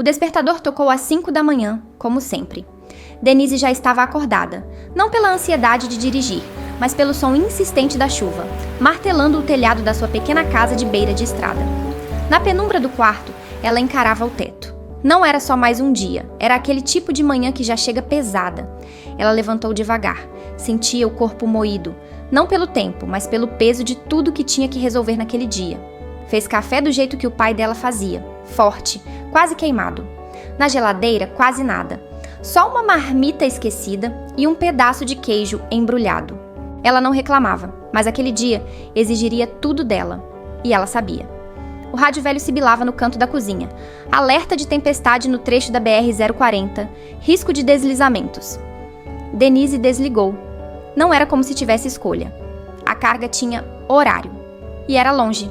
O despertador tocou às 5 da manhã, como sempre. Denise já estava acordada, não pela ansiedade de dirigir, mas pelo som insistente da chuva, martelando o telhado da sua pequena casa de beira de estrada. Na penumbra do quarto, ela encarava o teto. Não era só mais um dia, era aquele tipo de manhã que já chega pesada. Ela levantou devagar, sentia o corpo moído, não pelo tempo, mas pelo peso de tudo que tinha que resolver naquele dia. Fez café do jeito que o pai dela fazia, forte, quase queimado. Na geladeira, quase nada. Só uma marmita esquecida e um pedaço de queijo embrulhado. Ela não reclamava, mas aquele dia exigiria tudo dela. E ela sabia. O rádio velho sibilava no canto da cozinha. Alerta de tempestade no trecho da BR-040. Risco de deslizamentos. Denise desligou. Não era como se tivesse escolha. A carga tinha horário. E era longe.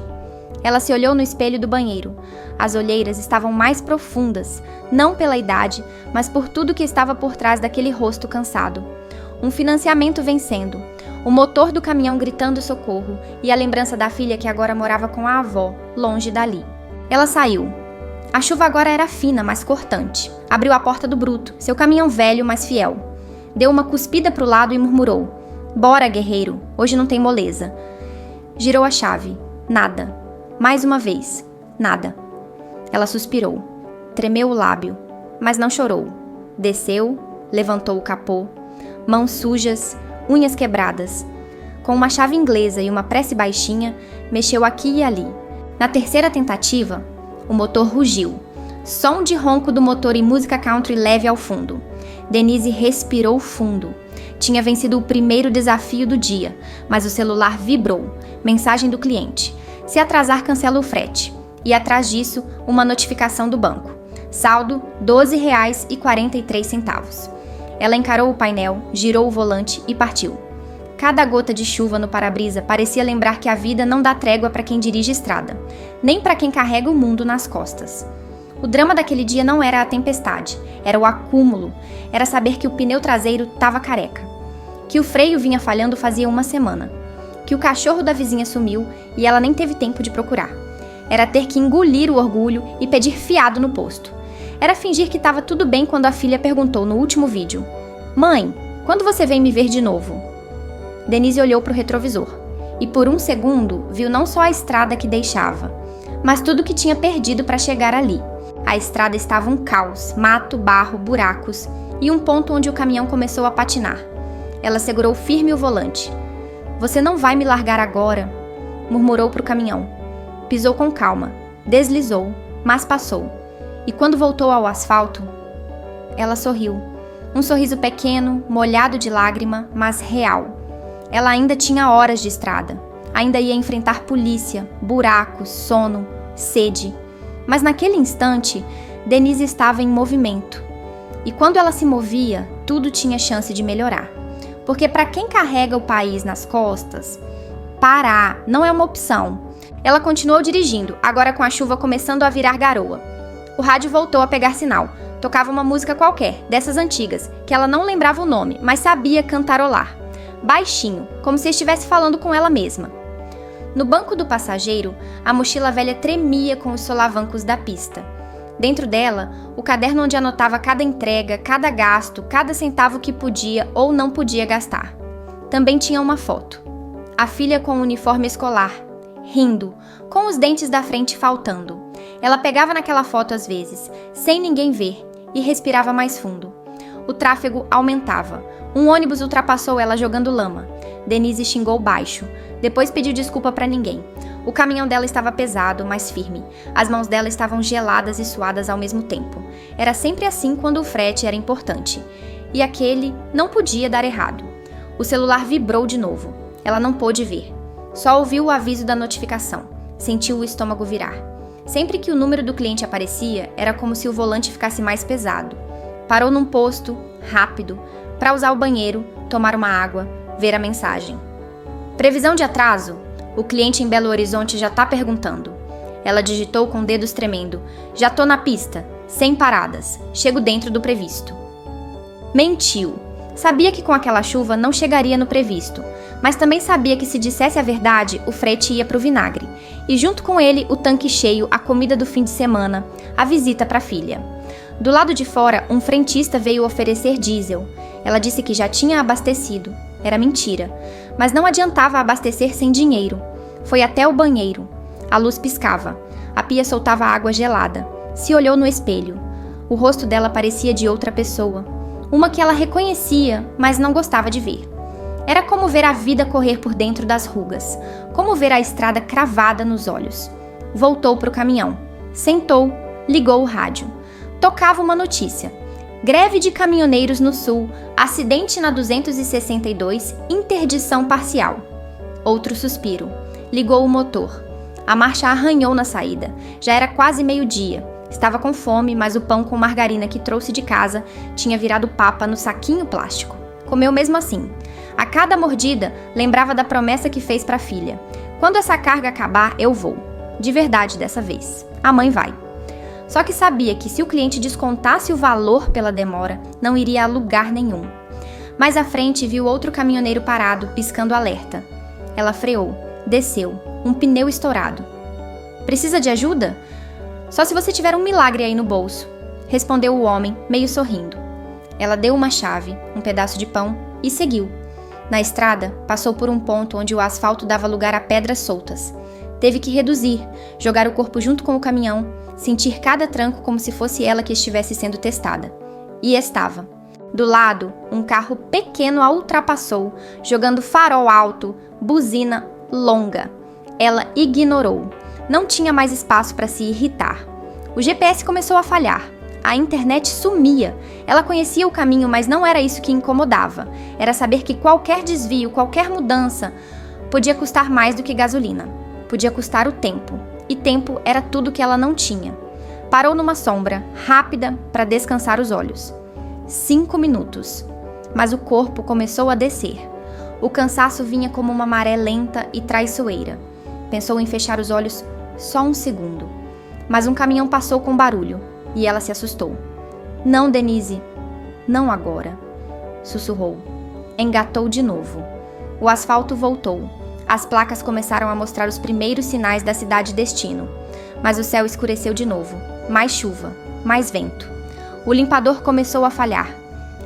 Ela se olhou no espelho do banheiro. As olheiras estavam mais profundas, não pela idade, mas por tudo que estava por trás daquele rosto cansado. Um financiamento vencendo, o motor do caminhão gritando socorro e a lembrança da filha que agora morava com a avó, longe dali. Ela saiu. A chuva agora era fina, mas cortante. Abriu a porta do Bruto, seu caminhão velho, mas fiel. Deu uma cuspida pro lado e murmurou: "Bora, guerreiro, hoje não tem moleza." Girou a chave. Nada. Mais uma vez. Nada. Ela suspirou. Tremeu o lábio, mas não chorou. Desceu, levantou o capô. Mãos sujas, unhas quebradas. Com uma chave inglesa e uma prece baixinha, mexeu aqui e ali. Na terceira tentativa, o motor rugiu. Som de ronco do motor e música country leve ao fundo. Denise respirou fundo. Tinha vencido o primeiro desafio do dia, mas o celular vibrou. Mensagem do cliente. Se atrasar, cancela o frete. E atrás disso, uma notificação do banco. Saldo, R$ 12,43. Ela encarou o painel, girou o volante e partiu. Cada gota de chuva no para-brisa parecia lembrar que a vida não dá trégua para quem dirige estrada, nem para quem carrega o mundo nas costas. O drama daquele dia não era a tempestade, era o acúmulo, era saber que o pneu traseiro estava careca, que o freio vinha falhando fazia uma semana, que o cachorro da vizinha sumiu e ela nem teve tempo de procurar. Era ter que engolir o orgulho e pedir fiado no posto. Era fingir que estava tudo bem quando a filha perguntou no último vídeo: "Mãe, quando você vem me ver de novo?" Denise olhou para o retrovisor e por um segundo viu não só a estrada que deixava, mas tudo que tinha perdido para chegar ali. A estrada estava um caos, mato, barro, buracos e um ponto onde o caminhão começou a patinar. Ela segurou firme o volante. "Você não vai me largar agora?" murmurou para o caminhão. Pisou com calma, deslizou, mas passou. E quando voltou ao asfalto, ela sorriu. Um sorriso pequeno, molhado de lágrima, mas real. Ela ainda tinha horas de estrada. Ainda ia enfrentar polícia, buracos, sono, sede. Mas naquele instante, Denise estava em movimento. E quando ela se movia, tudo tinha chance de melhorar. Porque para quem carrega o país nas costas, parar não é uma opção. Ela continuou dirigindo, agora com a chuva começando a virar garoa. O rádio voltou a pegar sinal. Tocava uma música qualquer, dessas antigas, que ela não lembrava o nome, mas sabia cantarolar. Baixinho, como se estivesse falando com ela mesma. No banco do passageiro, a mochila velha tremia com os solavancos da pista. Dentro dela, o caderno onde anotava cada entrega, cada gasto, cada centavo que podia ou não podia gastar. Também tinha uma foto. A filha com o uniforme escolar, rindo, com os dentes da frente faltando. Ela pegava naquela foto às vezes, sem ninguém ver, e respirava mais fundo. O tráfego aumentava. Um ônibus ultrapassou ela jogando lama. Denise xingou baixo. Depois pediu desculpa pra ninguém. O caminhão dela estava pesado, mas firme. As mãos dela estavam geladas e suadas ao mesmo tempo. Era sempre assim quando o frete era importante. E aquele não podia dar errado. O celular vibrou de novo. Ela não pôde ver. Só ouviu o aviso da notificação. Sentiu o estômago virar. Sempre que o número do cliente aparecia, era como se o volante ficasse mais pesado. Parou num posto, rápido, para usar o banheiro, tomar uma água, ver a mensagem. Previsão de atraso? O cliente em Belo Horizonte já tá perguntando. Ela digitou com dedos tremendo. Já tô na pista, sem paradas. Chego dentro do previsto. Mentiu. Sabia que com aquela chuva não chegaria no previsto, mas também sabia que se dissesse a verdade, o frete ia pro vinagre. E junto com ele, o tanque cheio, a comida do fim de semana, a visita pra filha. Do lado de fora, um frentista veio oferecer diesel. Ela disse que já tinha abastecido. Era mentira. Mas não adiantava abastecer sem dinheiro. Foi até o banheiro. A luz piscava. A pia soltava água gelada. Se olhou no espelho. O rosto dela parecia de outra pessoa. Uma que ela reconhecia, mas não gostava de ver. Era como ver a vida correr por dentro das rugas. Como ver a estrada cravada nos olhos. Voltou para o caminhão. Sentou. Ligou o rádio. Tocava uma notícia. Greve de caminhoneiros no sul, acidente na 262, interdição parcial. Outro suspiro. Ligou o motor. A marcha arranhou na saída. Já era quase meio-dia. Estava com fome, mas o pão com margarina que trouxe de casa tinha virado papa no saquinho plástico. Comeu mesmo assim. A cada mordida, lembrava da promessa que fez para a filha. Quando essa carga acabar, eu vou. De verdade dessa vez. A mãe vai. Só que sabia que se o cliente descontasse o valor pela demora, não iria a lugar nenhum. Mais à frente, viu outro caminhoneiro parado, piscando alerta. Ela freou, desceu, um pneu estourado. Precisa de ajuda? Só se você tiver um milagre aí no bolso, respondeu o homem, meio sorrindo. Ela deu uma chave, um pedaço de pão e seguiu. Na estrada, passou por um ponto onde o asfalto dava lugar a pedras soltas. Teve que reduzir, jogar o corpo junto com o caminhão, sentir cada tranco como se fosse ela que estivesse sendo testada. E estava. Do lado, um carro pequeno a ultrapassou, jogando farol alto, buzina longa. Ela ignorou. Não tinha mais espaço para se irritar. O GPS começou a falhar. A internet sumia. Ela conhecia o caminho, mas não era isso que incomodava. Era saber que qualquer desvio, qualquer mudança, podia custar mais do que gasolina. Podia custar o tempo. E tempo era tudo que ela não tinha. Parou numa sombra, rápida, para descansar os olhos. 5 minutos. Mas o corpo começou a descer. O cansaço vinha como uma maré lenta e traiçoeira. Pensou em fechar os olhos só um segundo. Mas um caminhão passou com barulho, e ela se assustou. Não, Denise. Não agora. Sussurrou. Engatou de novo. O asfalto voltou. As placas começaram a mostrar os primeiros sinais da cidade destino. Mas o céu escureceu de novo. Mais chuva, mais vento. O limpador começou a falhar.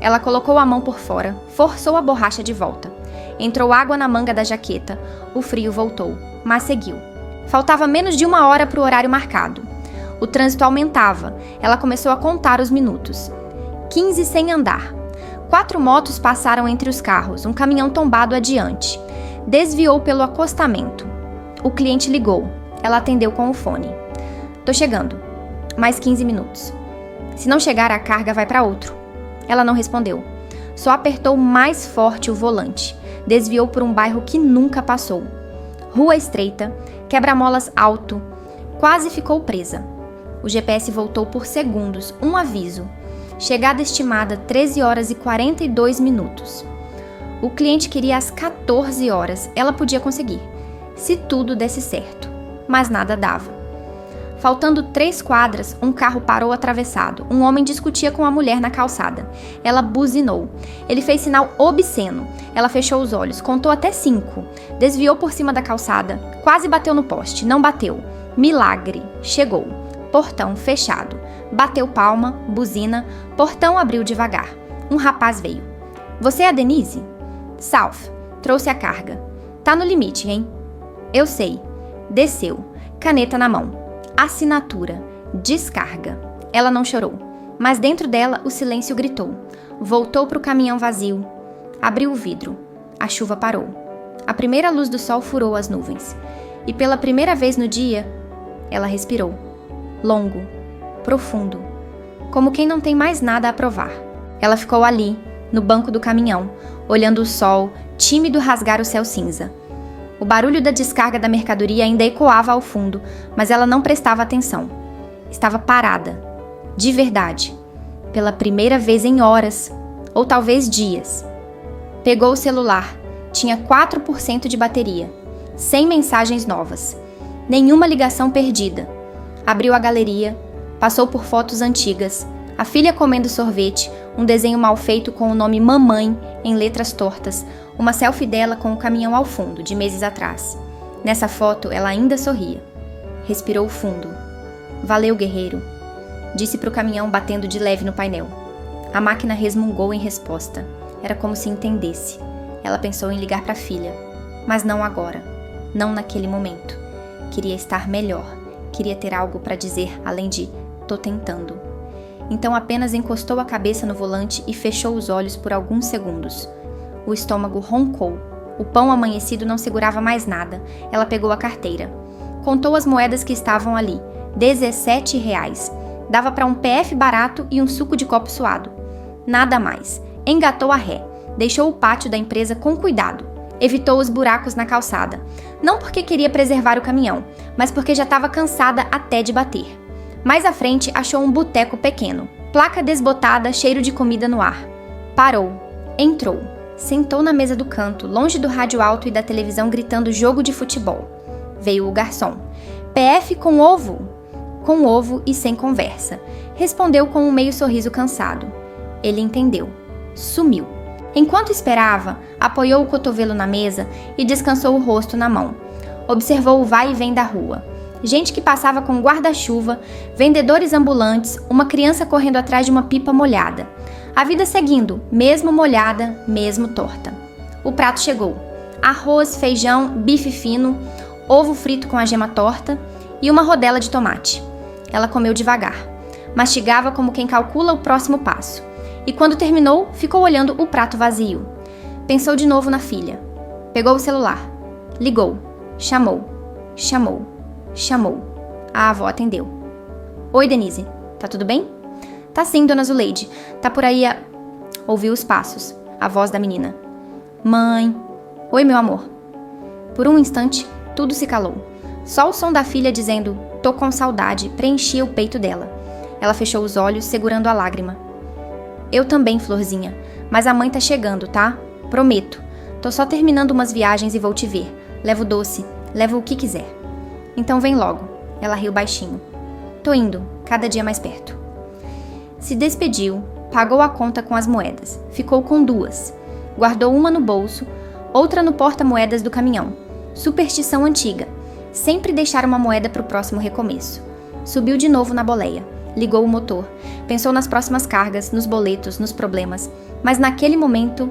Ela colocou a mão por fora, forçou a borracha de volta. Entrou água na manga da jaqueta. O frio voltou, mas seguiu. Faltava menos de 1 hora para o horário marcado. O trânsito aumentava. Ela começou a contar os minutos. 15 sem andar. 4 motos passaram entre os carros, um caminhão tombado adiante. Desviou pelo acostamento. O cliente ligou. Ela atendeu com o fone. Tô chegando. Mais 15 minutos. Se não chegar, a carga vai para outro. Ela não respondeu. Só apertou mais forte o volante. Desviou por um bairro que nunca passou. Rua estreita, quebra-molas alto. Quase ficou presa. O GPS voltou por segundos, um aviso. Chegada estimada 13 horas e 42 minutos. O cliente queria às 14 horas. Ela podia conseguir, se tudo desse certo. Mas nada dava. Faltando 3 quadras, um carro parou atravessado. Um homem discutia com a mulher na calçada. Ela buzinou. Ele fez sinal obsceno. Ela fechou os olhos, contou até 5. Desviou por cima da calçada. Quase bateu no poste. Não bateu. Milagre. Chegou. Portão fechado. Bateu palma, buzina. Portão abriu devagar. Um rapaz veio. Você é a Denise? South. Trouxe a carga. Tá no limite, hein? Eu sei. Desceu. Caneta na mão. Assinatura. Descarga. Ela não chorou. Mas dentro dela o silêncio gritou. Voltou para o caminhão vazio. Abriu o vidro. A chuva parou. A primeira luz do sol furou as nuvens. E pela primeira vez no dia, ela respirou. Longo. Profundo. Como quem não tem mais nada a provar. Ela ficou ali, no banco do caminhão, olhando o sol, tímido rasgar o céu cinza. O barulho da descarga da mercadoria ainda ecoava ao fundo, mas ela não prestava atenção. Estava parada. De verdade. Pela primeira vez em horas, ou talvez dias. Pegou o celular. Tinha 4% de bateria. 100 mensagens novas. Nenhuma ligação perdida. Abriu a galeria. Passou por fotos antigas. A filha comendo sorvete, um desenho mal feito com o nome Mamãe em letras tortas, uma selfie dela com o caminhão ao fundo, de meses atrás. Nessa foto, ela ainda sorria. Respirou fundo. Valeu, guerreiro. disse para o caminhão batendo de leve no painel. A máquina resmungou em resposta. Era como se entendesse. Ela pensou em ligar para a filha. Mas não agora. Não naquele momento. Queria estar melhor. Queria ter algo para dizer além de "tô tentando". Então apenas encostou a cabeça no volante e fechou os olhos por alguns segundos. O estômago roncou. O pão amanhecido não segurava mais nada. Ela pegou a carteira. Contou as moedas que estavam ali. R$17. Dava para um PF barato e um suco de copo suado. Nada mais. Engatou a ré. Deixou o pátio da empresa com cuidado. Evitou os buracos na calçada. Não porque queria preservar o caminhão, mas porque já estava cansada até de bater. Mais à frente, achou um boteco pequeno. Placa desbotada, cheiro de comida no ar. Parou. Entrou. Sentou na mesa do canto, longe do rádio alto e da televisão gritando jogo de futebol. Veio o garçom. "PF com ovo?" "Com ovo e sem conversa", respondeu com um meio sorriso cansado. Ele entendeu. Sumiu. Enquanto esperava, apoiou o cotovelo na mesa e descansou o rosto na mão. Observou o vai e vem da rua. Gente que passava com guarda-chuva, vendedores ambulantes, uma criança correndo atrás de uma pipa molhada. A vida seguindo, mesmo molhada, mesmo torta. O prato chegou. Arroz, feijão, bife fino, ovo frito com a gema torta e uma rodela de tomate. Ela comeu devagar. Mastigava como quem calcula o próximo passo. E quando terminou, ficou olhando o prato vazio. Pensou de novo na filha. Pegou o celular. Ligou. Chamou. Chamou. Chamou. A avó atendeu. "Oi, Denise. Tá tudo bem?" "Tá sim, dona Zuleide. Tá por aí a..." Ouviu os passos. A voz da menina. "Mãe." "Oi, meu amor." Por um instante, tudo se calou. Só o som da filha dizendo "tô com saudade" preenchia o peito dela. Ela fechou os olhos, segurando a lágrima. "Eu também, Florzinha. Mas a mãe tá chegando, tá? Prometo. Tô só terminando umas viagens e vou te ver. Levo doce, levo o que quiser." "Então vem logo." Ela riu baixinho. "Tô indo, cada dia mais perto." Se despediu, pagou a conta com as moedas. Ficou com 2. Guardou uma no bolso, outra no porta-moedas do caminhão. Superstição antiga. Sempre deixar uma moeda pro próximo recomeço. Subiu de novo na boleia. Ligou o motor. Pensou nas próximas cargas, nos boletos, nos problemas. Mas naquele momento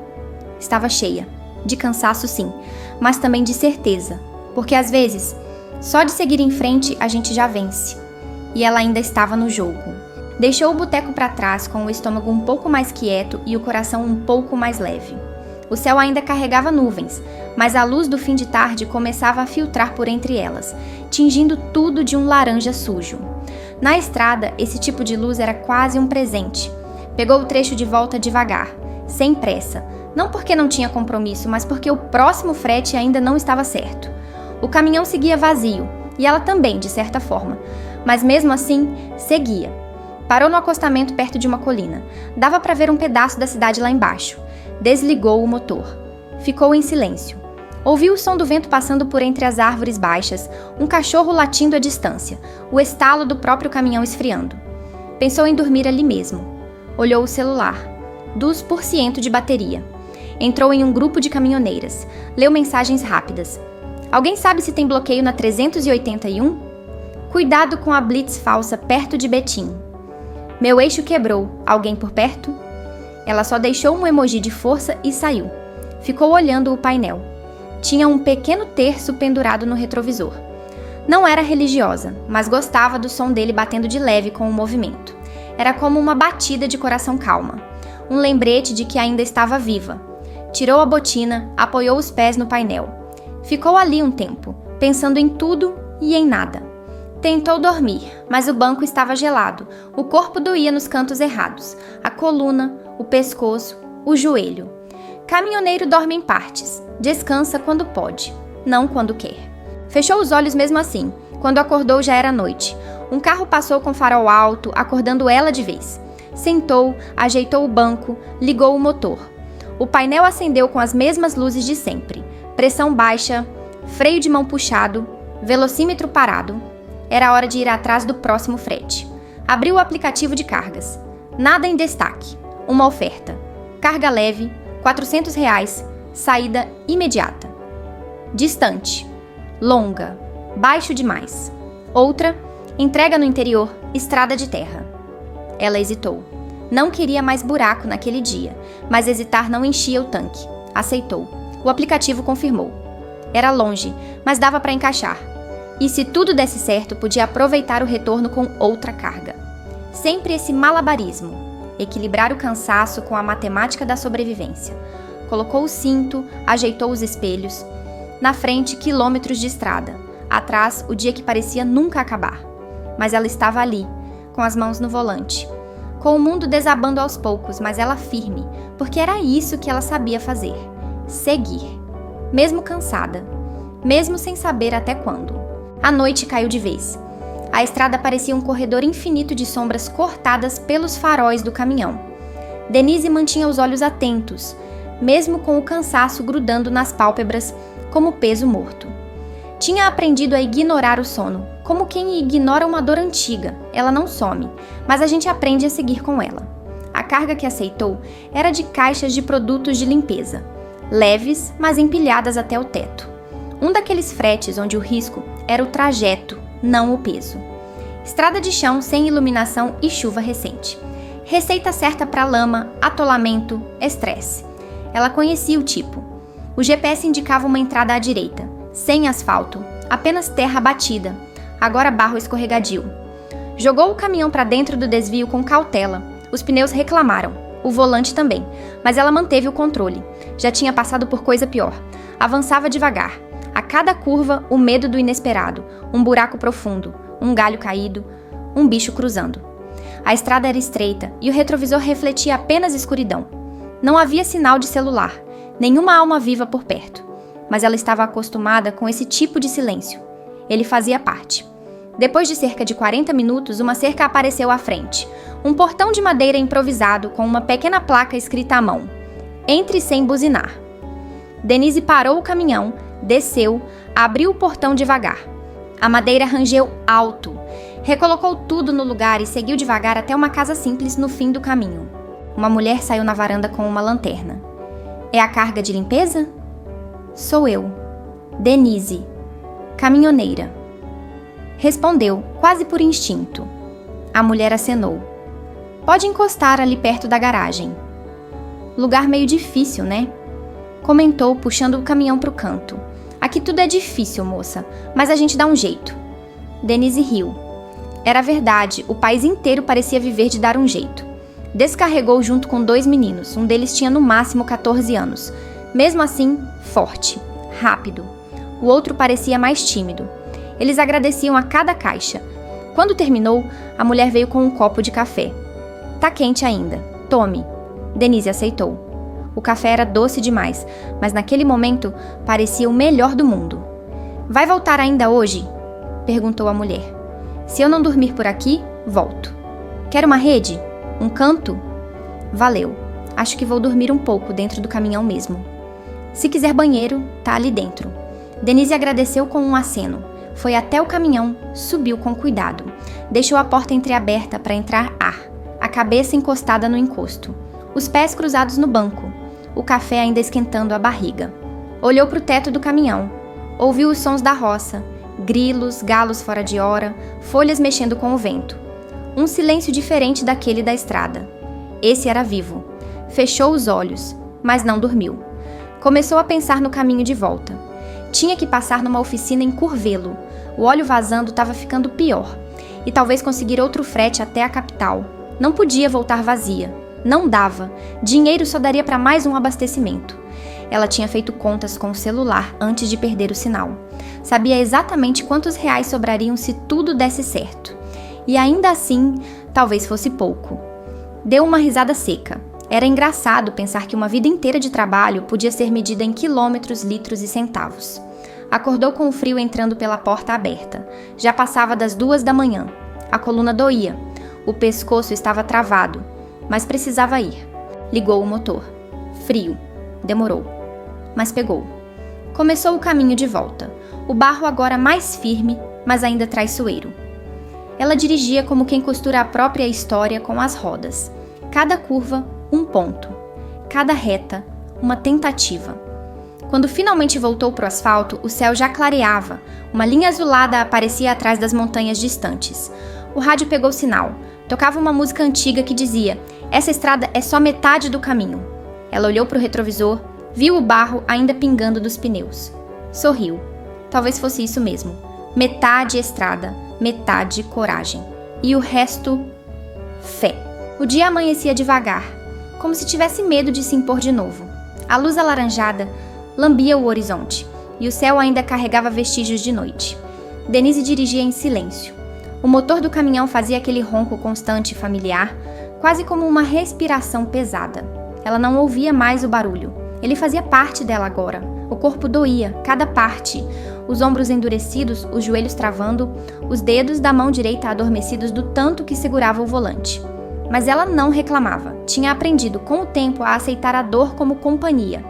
estava cheia. De cansaço, sim, mas também de certeza. Porque às vezes, só de seguir em frente a gente já vence. E ela ainda estava no jogo. Deixou o boteco para trás com o estômago um pouco mais quieto e o coração um pouco mais leve. O céu ainda carregava nuvens, mas a luz do fim de tarde começava a filtrar por entre elas, tingindo tudo de um laranja sujo. Na estrada, esse tipo de luz era quase um presente. Pegou o trecho de volta devagar, sem pressa, não porque não tinha compromisso, mas porque o próximo frete ainda não estava certo. O caminhão seguia vazio, e ela também, de certa forma, mas mesmo assim, seguia. Parou no acostamento perto de uma colina. Dava para ver um pedaço da cidade lá embaixo. Desligou o motor. Ficou em silêncio. Ouviu o som do vento passando por entre as árvores baixas, um cachorro latindo à distância, o estalo do próprio caminhão esfriando. Pensou em dormir ali mesmo. Olhou o celular. 2% de bateria. Entrou em um grupo de caminhoneiras. Leu mensagens rápidas. "Alguém sabe se tem bloqueio na 381? Cuidado com a blitz falsa perto de Betim. Meu eixo quebrou. Alguém por perto?" Ela só deixou um emoji de força e saiu. Ficou olhando o painel. Tinha um pequeno terço pendurado no retrovisor. Não era religiosa, mas gostava do som dele batendo de leve com o movimento. Era como uma batida de coração calma. Um lembrete de que ainda estava viva. Tirou a botina, apoiou os pés no painel. Ficou ali um tempo, pensando em tudo e em nada. Tentou dormir, mas o banco estava gelado, o corpo doía nos cantos errados, a coluna, o pescoço, o joelho. Caminhoneiro dorme em partes, descansa quando pode, não quando quer. Fechou os olhos mesmo assim, quando acordou já era noite. Um carro passou com farol alto, acordando ela de vez. Sentou, ajeitou o banco, ligou o motor. O painel acendeu com as mesmas luzes de sempre. Pressão baixa, freio de mão puxado, velocímetro parado. Era hora de ir atrás do próximo frete. Abriu o aplicativo de cargas. Nada em destaque. Uma oferta. Carga leve, R$400, saída imediata. Distante. Longa. Baixo demais. Outra, entrega no interior, estrada de terra. Ela hesitou. Não queria mais buraco naquele dia, mas hesitar não enchia o tanque. Aceitou. O aplicativo confirmou. Era longe, mas dava para encaixar. E se tudo desse certo, podia aproveitar o retorno com outra carga. Sempre esse malabarismo. Equilibrar o cansaço com a matemática da sobrevivência. Colocou o cinto, ajeitou os espelhos. Na frente, quilômetros de estrada. Atrás, o dia que parecia nunca acabar. Mas ela estava ali, com as mãos no volante. Com o mundo desabando aos poucos, mas ela firme, porque era isso que ela sabia fazer. Seguir. Mesmo cansada. Mesmo sem saber até quando. A noite caiu de vez. A estrada parecia um corredor infinito de sombras cortadas pelos faróis do caminhão. Denise mantinha os olhos atentos, mesmo com o cansaço grudando nas pálpebras como peso morto. Tinha aprendido a ignorar o sono, como quem ignora uma dor antiga. Ela não some, mas a gente aprende a seguir com ela. A carga que aceitou era de caixas de produtos de limpeza, leves, mas empilhadas até o teto. Um daqueles fretes onde o risco era o trajeto, não o peso. Estrada de chão sem iluminação e chuva recente. Receita certa para lama, atolamento, estresse. Ela conhecia o tipo. O GPS indicava uma entrada à direita, sem asfalto, apenas terra batida, agora barro escorregadio. Jogou o caminhão para dentro do desvio com cautela. Os pneus reclamaram, o volante também, mas ela manteve o controle. Já tinha passado por coisa pior. Avançava devagar. A cada curva, o medo do inesperado, um buraco profundo, um galho caído, um bicho cruzando. A estrada era estreita e o retrovisor refletia apenas escuridão. Não havia sinal de celular, nenhuma alma viva por perto. Mas ela estava acostumada com esse tipo de silêncio. Ele fazia parte. Depois de cerca de 40 minutos, uma cerca apareceu à frente. Um portão de madeira improvisado com uma pequena placa escrita à mão. Entre sem buzinar. Denise parou o caminhão, desceu, abriu o portão devagar. A madeira rangeu alto. Recolocou tudo no lugar e seguiu devagar até uma casa simples no fim do caminho. Uma mulher saiu na varanda com uma lanterna. É a carga de limpeza? Sou eu. Denise. Caminhoneira. Respondeu, quase por instinto. A mulher acenou. Pode encostar ali perto da garagem. Lugar meio difícil, né? Comentou, puxando o caminhão pro canto. Aqui tudo é difícil, moça, mas a gente dá um jeito. Denise riu. Era verdade, o país inteiro parecia viver de dar um jeito. Descarregou junto com 2 meninos, um deles tinha no máximo 14 anos. Mesmo assim, forte, rápido. O outro parecia mais tímido. Eles agradeciam a cada caixa. Quando terminou, a mulher veio com um copo de café. Tá quente ainda, tome. Denise aceitou. O café era doce demais, mas naquele momento parecia o melhor do mundo. Vai voltar ainda hoje? Perguntou a mulher. Se eu não dormir por aqui, volto. Quer uma rede? Um canto? Valeu. Acho que vou dormir um pouco dentro do caminhão mesmo. Se quiser banheiro, tá ali dentro. Denise agradeceu com um aceno. Foi até o caminhão, subiu com cuidado. Deixou a porta entreaberta para entrar ar, a cabeça encostada no encosto. Os pés cruzados no banco. O café ainda esquentando a barriga. Olhou para o teto do caminhão. Ouviu os sons da roça. Grilos, galos fora de hora, folhas mexendo com o vento. Um silêncio diferente daquele da estrada. Esse era vivo. Fechou os olhos, mas não dormiu. Começou a pensar no caminho de volta. Tinha que passar numa oficina em Curvelo. O óleo vazando estava ficando pior. E talvez conseguir outro frete até a capital. Não podia voltar vazia. Não dava. Dinheiro só daria para mais um abastecimento. Ela tinha feito contas com o celular antes de perder o sinal. Sabia exatamente quantos reais sobrariam se tudo desse certo. E ainda assim, talvez fosse pouco. Deu uma risada seca. Era engraçado pensar que uma vida inteira de trabalho podia ser medida em quilômetros, litros e centavos. Acordou com o frio entrando pela porta aberta. Já passava das 2 da manhã. A coluna doía. O pescoço estava travado. Mas precisava ir. Ligou o motor. Frio. Demorou. Mas pegou. Começou o caminho de volta. O barro agora mais firme, mas ainda traiçoeiro. Ela dirigia como quem costura a própria história com as rodas. Cada curva, um ponto. Cada reta, uma tentativa. Quando finalmente voltou para o asfalto, o céu já clareava. Uma linha azulada aparecia atrás das montanhas distantes. O rádio pegou sinal. Tocava uma música antiga que dizia: "Essa estrada é só metade do caminho." Ela olhou para o retrovisor, viu o barro ainda pingando dos pneus. Sorriu. Talvez fosse isso mesmo. Metade estrada, metade coragem. E o resto, fé. O dia amanhecia devagar, como se tivesse medo de se impor de novo. A luz alaranjada lambia o horizonte, e o céu ainda carregava vestígios de noite. Denise dirigia em silêncio. O motor do caminhão fazia aquele ronco constante e familiar, quase como uma respiração pesada. Ela não ouvia mais o barulho. Ele fazia parte dela agora. O corpo doía, cada parte. Os ombros endurecidos, os joelhos travando, os dedos da mão direita adormecidos do tanto que segurava o volante. Mas ela não reclamava. Tinha aprendido com o tempo a aceitar a dor como companhia.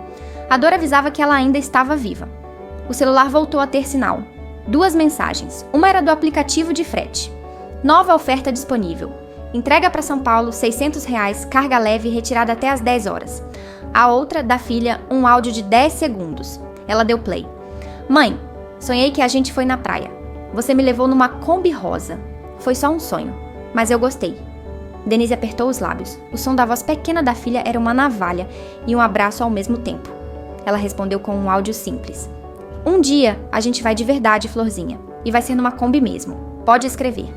A dor avisava que ela ainda estava viva. O celular voltou a ter sinal. 2 mensagens. Uma era do aplicativo de frete. Nova oferta disponível. Entrega para São Paulo, R$600, carga leve, retirada até às 10 horas. A outra, da filha, um áudio de 10 segundos. Ela deu play. Mãe, sonhei que a gente foi na praia. Você me levou numa Kombi rosa. Foi só um sonho, mas eu gostei. Denise apertou os lábios. O som da voz pequena da filha era uma navalha e um abraço ao mesmo tempo. Ela respondeu com um áudio simples. Um dia a gente vai de verdade, Florzinha. E vai ser numa Kombi mesmo. Pode escrever.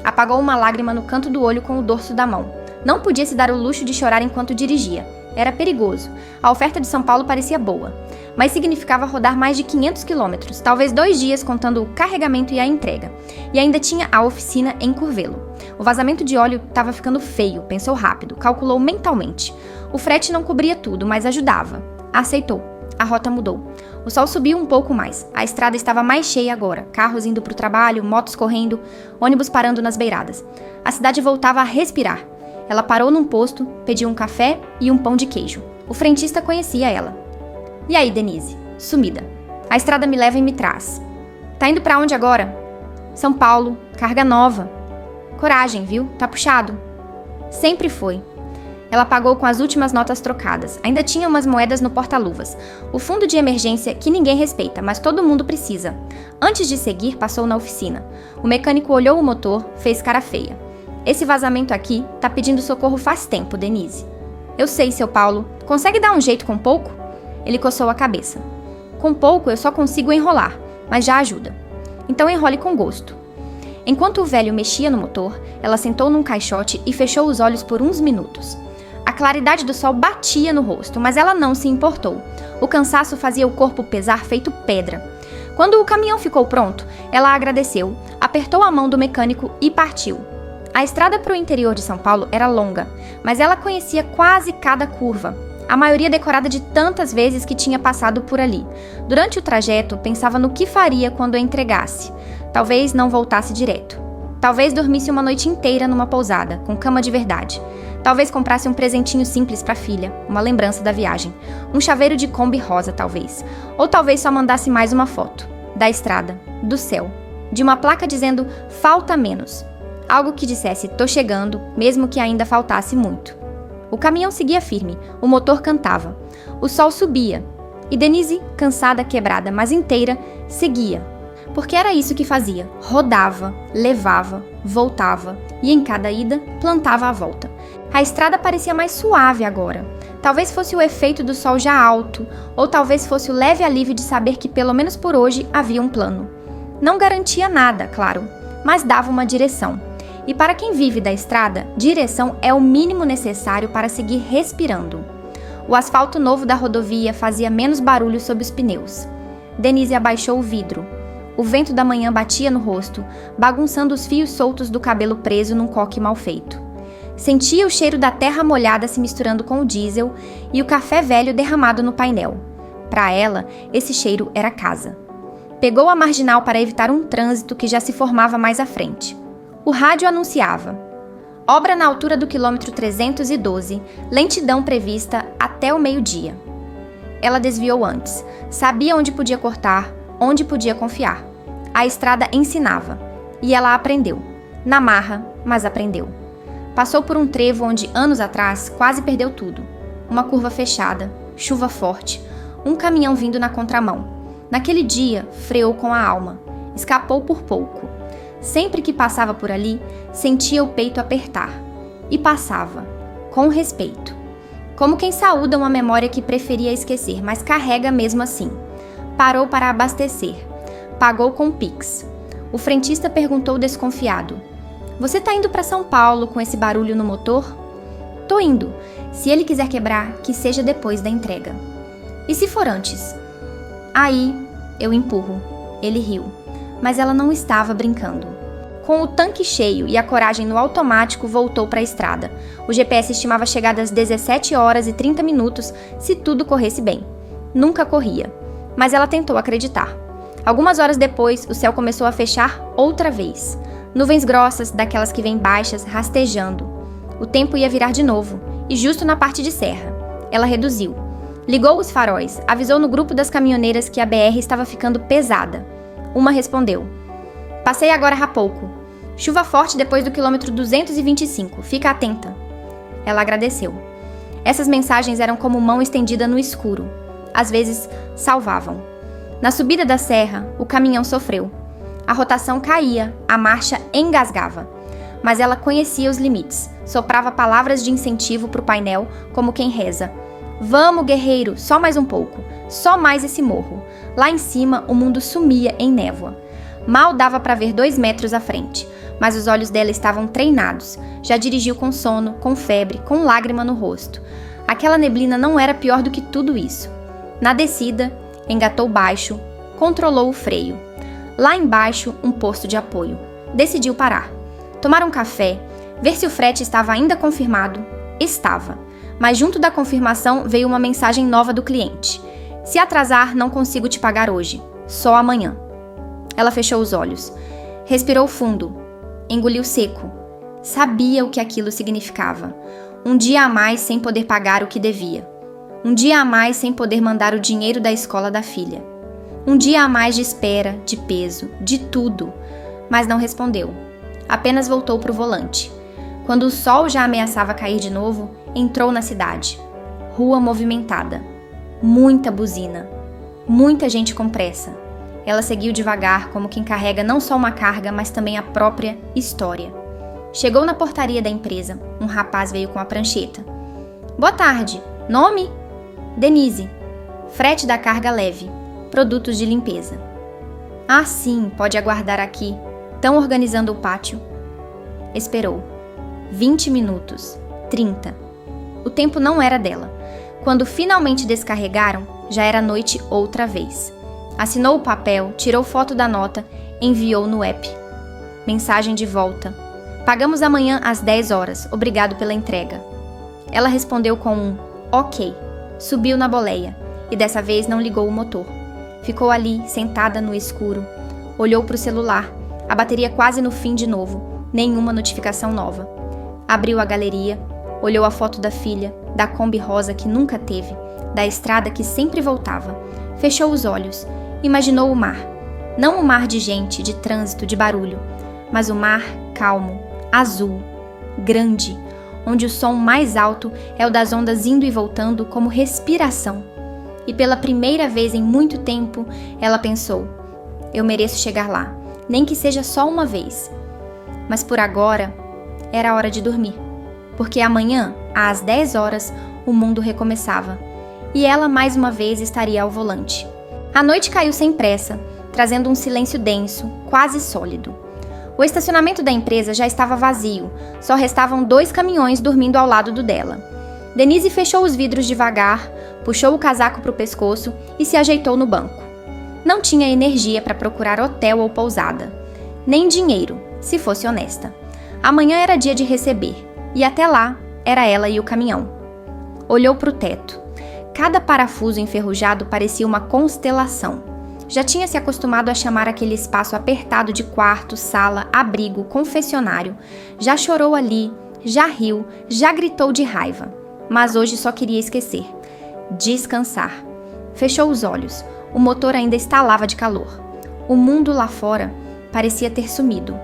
Apagou uma lágrima no canto do olho com o dorso da mão. Não podia se dar o luxo de chorar enquanto dirigia. Era perigoso. A oferta de São Paulo parecia boa, mas significava rodar mais de 500 quilômetros, talvez 2 dias contando o carregamento e a entrega. E ainda tinha a oficina em Curvelo. O vazamento de óleo estava ficando feio, pensou rápido, calculou mentalmente. O frete não cobria tudo, mas ajudava. Aceitou. A rota mudou. O sol subiu um pouco mais. A estrada estava mais cheia agora. Carros indo para o trabalho, motos correndo, ônibus parando nas beiradas. A cidade voltava a respirar. Ela parou num posto, pediu um café e um pão de queijo. O frentista conhecia ela. E aí, Denise? Sumida. A estrada me leva e me traz. Tá indo pra onde agora? São Paulo, carga nova. Coragem, viu? Tá puxado. Sempre foi. Ela pagou com as últimas notas trocadas. Ainda tinha umas moedas no porta-luvas. O fundo de emergência que ninguém respeita, mas todo mundo precisa. Antes de seguir, passou na oficina. O mecânico olhou o motor, fez cara feia. Esse vazamento aqui tá pedindo socorro faz tempo, Denise. Eu sei, seu Paulo. Consegue dar um jeito com pouco? Ele coçou a cabeça. Com pouco eu só consigo enrolar, mas já ajuda. Então enrole com gosto. Enquanto o velho mexia no motor, ela sentou num caixote e fechou os olhos por uns minutos. A claridade do sol batia no rosto, mas ela não se importou. O cansaço fazia o corpo pesar feito pedra. Quando o caminhão ficou pronto, ela agradeceu, apertou a mão do mecânico e partiu. A estrada para o interior de São Paulo era longa, mas ela conhecia quase cada curva, a maioria decorada de tantas vezes que tinha passado por ali. Durante o trajeto, pensava no que faria quando a entregasse. Talvez não voltasse direto. Talvez dormisse uma noite inteira numa pousada, com cama de verdade. Talvez comprasse um presentinho simples para a filha, uma lembrança da viagem. Um chaveiro de Kombi rosa, talvez. Ou talvez só mandasse mais uma foto. Da estrada, do céu, de uma placa dizendo "falta menos". Algo que dissesse "tô chegando", mesmo que ainda faltasse muito. O caminhão seguia firme, o motor cantava. O sol subia. E Denise, cansada, quebrada, mas inteira, seguia. Porque era isso que fazia. Rodava, levava, voltava e em cada ida plantava a volta. A estrada parecia mais suave agora. Talvez fosse o efeito do sol já alto, ou talvez fosse o leve alívio de saber que pelo menos por hoje havia um plano. Não garantia nada, claro, mas dava uma direção. E para quem vive da estrada, direção é o mínimo necessário para seguir respirando. O asfalto novo da rodovia fazia menos barulho sob os pneus. Denise abaixou o vidro. O vento da manhã batia no rosto, bagunçando os fios soltos do cabelo preso num coque mal feito. Sentia o cheiro da terra molhada se misturando com o diesel e o café velho derramado no painel. Para ela, esse cheiro era casa. Pegou a marginal para evitar um trânsito que já se formava mais à frente. O rádio anunciava: obra na altura do quilômetro 312, lentidão prevista até o meio-dia. Ela desviou antes, sabia onde podia cortar, onde podia confiar. A estrada ensinava, e ela aprendeu. Na marra, mas aprendeu. Passou por um trevo onde, anos atrás, quase perdeu tudo. Uma curva fechada, chuva forte, um caminhão vindo na contramão. Naquele dia, freou com a alma. Escapou por pouco. Sempre que passava por ali, sentia o peito apertar. E passava, com respeito. Como quem saúda uma memória que preferia esquecer, mas carrega mesmo assim. Parou para abastecer. Pagou com Pix. O frentista perguntou desconfiado: "Você tá indo para São Paulo com esse barulho no motor?" "Tô indo. Se ele quiser quebrar, que seja depois da entrega." "E se for antes?" "Aí, eu empurro." Ele riu, mas ela não estava brincando. Com o tanque cheio e a coragem no automático, voltou para a estrada. O GPS estimava chegar às 17 horas e 30 minutos se tudo corresse bem. Nunca corria, mas ela tentou acreditar. Algumas horas depois, o céu começou a fechar outra vez. Nuvens grossas, daquelas que vêm baixas, rastejando. O tempo ia virar de novo, e justo na parte de serra. Ela reduziu. Ligou os faróis, avisou no grupo das caminhoneiras que a BR estava ficando pesada. Uma respondeu: "Passei agora há pouco. Chuva forte depois do quilômetro 225, fica atenta." Ela agradeceu. Essas mensagens eram como mão estendida no escuro. Às vezes, salvavam. Na subida da serra, o caminhão sofreu. A rotação caía, a marcha engasgava. Mas ela conhecia os limites, soprava palavras de incentivo para o painel, como quem reza: "Vamos, guerreiro, só mais um pouco, só mais esse morro." Lá em cima, o mundo sumia em névoa. Mal dava para ver 2 metros à frente, mas os olhos dela estavam treinados. Já dirigiu com sono, com febre, com lágrima no rosto. Aquela neblina não era pior do que tudo isso. Na descida, engatou baixo, controlou o freio. Lá embaixo, um posto de apoio. Decidiu parar. Tomar um café, ver se o frete estava ainda confirmado. Estava. Mas junto da confirmação veio uma mensagem nova do cliente: "Se atrasar, não consigo te pagar hoje. Só amanhã." Ela fechou os olhos. Respirou fundo. Engoliu seco. Sabia o que aquilo significava. Um dia a mais sem poder pagar o que devia. Um dia a mais sem poder mandar o dinheiro da escola da filha. Um dia a mais de espera, de peso, de tudo. Mas não respondeu. Apenas voltou para o volante. Quando o sol já ameaçava cair de novo, entrou na cidade. Rua movimentada. Muita buzina. Muita gente com pressa. Ela seguiu devagar, como quem carrega não só uma carga, mas também a própria história. Chegou na portaria da empresa. Um rapaz veio com a prancheta. "Boa tarde. Nome?" "Denise. Frete da carga leve. Produtos de limpeza." "Ah, sim, pode aguardar aqui. Estão organizando o pátio." Esperou. 20 minutos. 30. O tempo não era dela. Quando finalmente descarregaram, já era noite outra vez. Assinou o papel, tirou foto da nota, enviou no app. Mensagem de volta: "Pagamos amanhã às 10 horas. Obrigado pela entrega." Ela respondeu com um "Ok." Subiu na boleia e dessa vez não ligou o motor. Ficou ali, sentada no escuro. Olhou para o celular. A bateria quase no fim de novo. Nenhuma notificação nova. Abriu a galeria. Olhou a foto da filha, da Kombi rosa que nunca teve, da estrada que sempre voltava. Fechou os olhos. Imaginou o mar. Não o mar de gente, de trânsito, de barulho, mas o mar calmo, azul, grande, onde o som mais alto é o das ondas indo e voltando como respiração. E pela primeira vez em muito tempo, ela pensou: "Eu mereço chegar lá, nem que seja só uma vez." Mas por agora, era hora de dormir, porque amanhã, às 10 horas, o mundo recomeçava, e ela mais uma vez estaria ao volante. A noite caiu sem pressa, trazendo um silêncio denso, quase sólido. O estacionamento da empresa já estava vazio, só restavam 2 caminhões dormindo ao lado do dela. Denise fechou os vidros devagar, puxou o casaco para o pescoço e se ajeitou no banco. Não tinha energia para procurar hotel ou pousada. Nem dinheiro, se fosse honesta. Amanhã era dia de receber, e até lá era ela e o caminhão. Olhou para o teto. Cada parafuso enferrujado parecia uma constelação. Já tinha se acostumado a chamar aquele espaço apertado de quarto, sala, abrigo, confessionário. Já chorou ali, já riu, já gritou de raiva. Mas hoje só queria esquecer. Descansar. Fechou os olhos. O motor ainda estalava de calor. O mundo lá fora parecia ter sumido.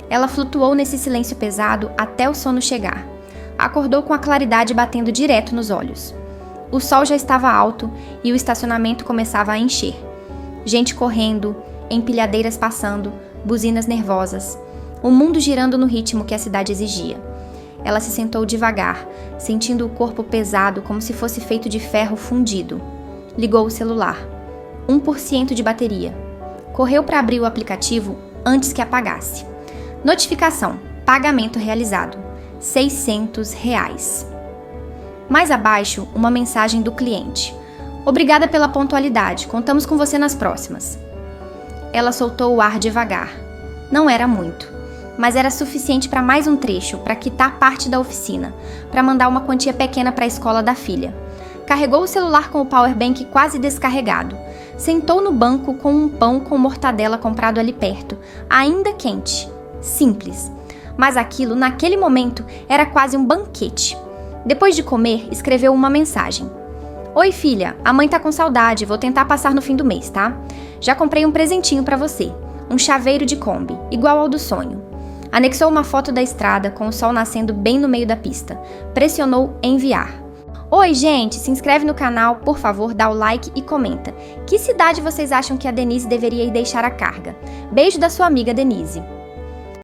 Ela flutuou nesse silêncio pesado até o sono chegar. Acordou com a claridade batendo direto nos olhos. O sol já estava alto e o estacionamento começava a encher. Gente correndo, empilhadeiras passando, buzinas nervosas, o mundo girando no ritmo que a cidade exigia. Ela se sentou devagar, sentindo o corpo pesado como se fosse feito de ferro fundido. Ligou o celular. 1% de bateria. Correu para abrir o aplicativo antes que apagasse. Notificação. Pagamento realizado. R$600. Mais abaixo, uma mensagem do cliente. Obrigada pela pontualidade. Contamos com você nas próximas. Ela soltou o ar devagar. Não era muito, mas era suficiente para mais um trecho, para quitar parte da oficina, para mandar uma quantia pequena para a escola da filha. Carregou o celular com o powerbank quase descarregado. Sentou no banco com um pão com mortadela comprado ali perto, ainda quente. Simples. Mas aquilo, naquele momento, era quase um banquete. Depois de comer, escreveu uma mensagem. Oi, filha, a mãe tá com saudade, vou tentar passar no fim do mês, tá? Já comprei um presentinho pra você, um chaveiro de Kombi, igual ao do sonho. Anexou uma foto da estrada com o sol nascendo bem no meio da pista. Pressionou enviar. Oi, gente, se inscreve no canal, por favor, dá o like e comenta. Que cidade vocês acham que a Denise deveria ir deixar a carga? Beijo da sua amiga Denise.